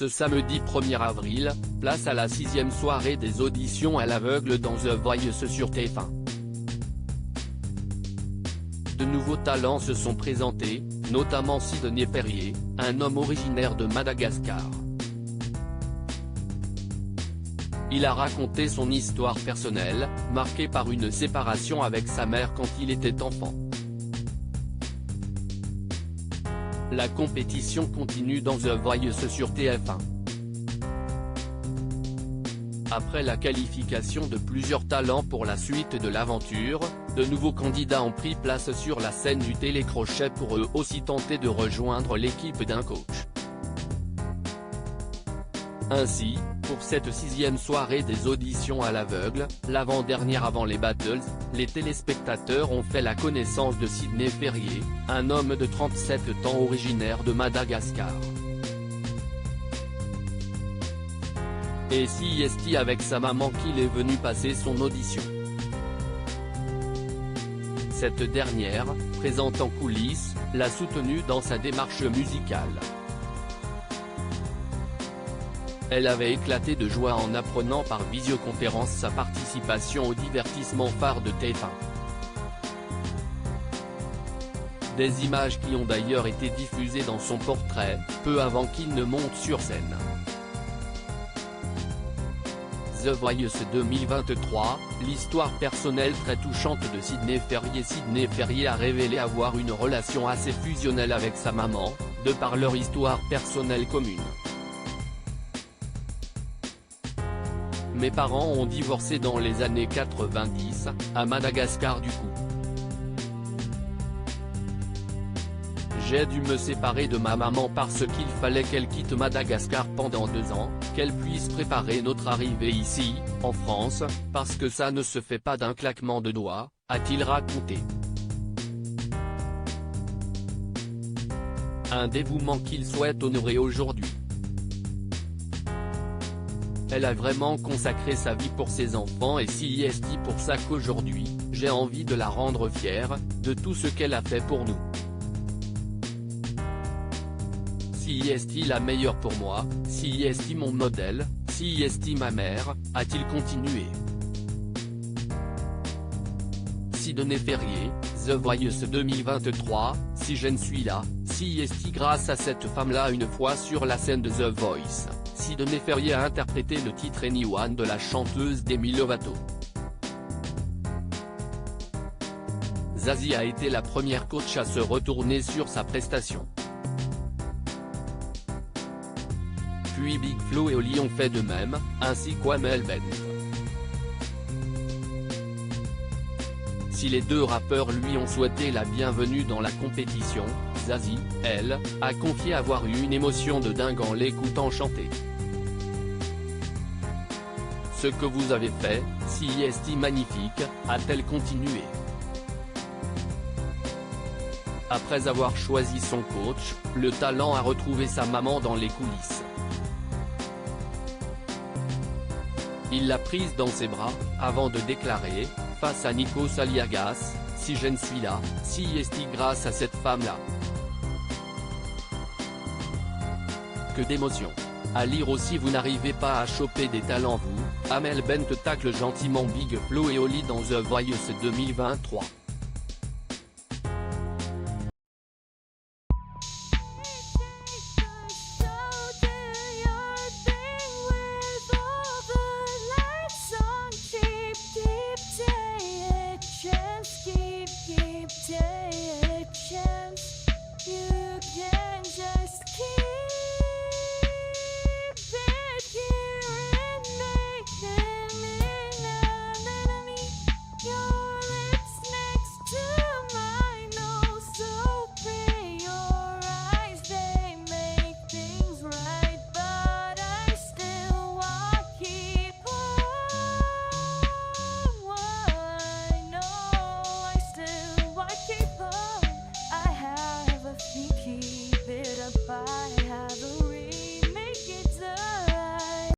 Ce samedi 1er avril, place à la 6e soirée des auditions à l'aveugle dans The Voice sur TF1. De nouveaux talents se sont présentés, notamment Sidney Ferrier, un homme originaire de Madagascar. Il a raconté son histoire personnelle, marquée par une séparation avec sa mère quand il était enfant. La compétition continue dans The Voice sur TF1. Après la qualification de plusieurs talents pour la suite de l'aventure, de nouveaux candidats ont pris place sur la scène du télécrochet pour eux aussi tenter de rejoindre l'équipe d'un coach. Ainsi, pour cette 6e soirée des auditions à l'aveugle, l'avant-dernière avant les battles, les téléspectateurs ont fait la connaissance de Sidney Ferrier, un homme de 37 ans originaire de Madagascar. Et c'est avec sa maman qu'il est venu passer son audition. Cette dernière, présente en coulisses, l'a soutenu dans sa démarche musicale. Elle avait éclaté de joie en apprenant par visioconférence sa participation au divertissement phare de TF1. Des images qui ont d'ailleurs été diffusées dans son portrait, peu avant qu'il ne monte sur scène. The Voice 2023, l'histoire personnelle très touchante de Sidney Ferrier. Sidney Ferrier a révélé avoir une relation assez fusionnelle avec sa maman, de par leur histoire personnelle commune. Mes parents ont divorcé dans les années 90, à Madagascar du coup. J'ai dû me séparer de ma maman parce qu'il fallait qu'elle quitte Madagascar pendant 2 ans, qu'elle puisse préparer notre arrivée ici, en France, parce que ça ne se fait pas d'un claquement de doigts, a-t-il raconté. Un dévouement qu'il souhaite honorer aujourd'hui. Elle a vraiment consacré sa vie pour ses enfants et c'est pour ça qu'aujourd'hui, j'ai envie de la rendre fière, de tout ce qu'elle a fait pour nous. C'est la meilleure pour moi, c'est mon modèle, c'est ma mère, a-t-il continué. Sidney Ferrier, The Voice 2023, si je ne suis là, c'est grâce à cette femme-là. Une fois sur la scène de The Voice, Sidney Ferrier a interprété le titre Anyone de la chanteuse Demi Lovato. Zazie a été la première coach à se retourner sur sa prestation. Puis Big Flo et Oli ont fait de même, ainsi qu'Amel Bent. Si les deux rappeurs lui ont souhaité la bienvenue dans la compétition, Zazie, elle, a confié avoir eu une émotion de dingue en l'écoutant chanter. Ce que vous avez fait, c'est magnifique, a-t-elle continué. Après avoir choisi son coach, le talent a retrouvé sa maman dans les coulisses. Il l'a prise dans ses bras, avant de déclarer, face à Nikos Aliagas, si je ne suis là, c'est grâce à cette femme-là. Que d'émotion. À lire aussi. Vous n'arrivez pas à choper des talents vous, Amel Bent tacle gentiment Big Flo et Oli dans The Voice 2023.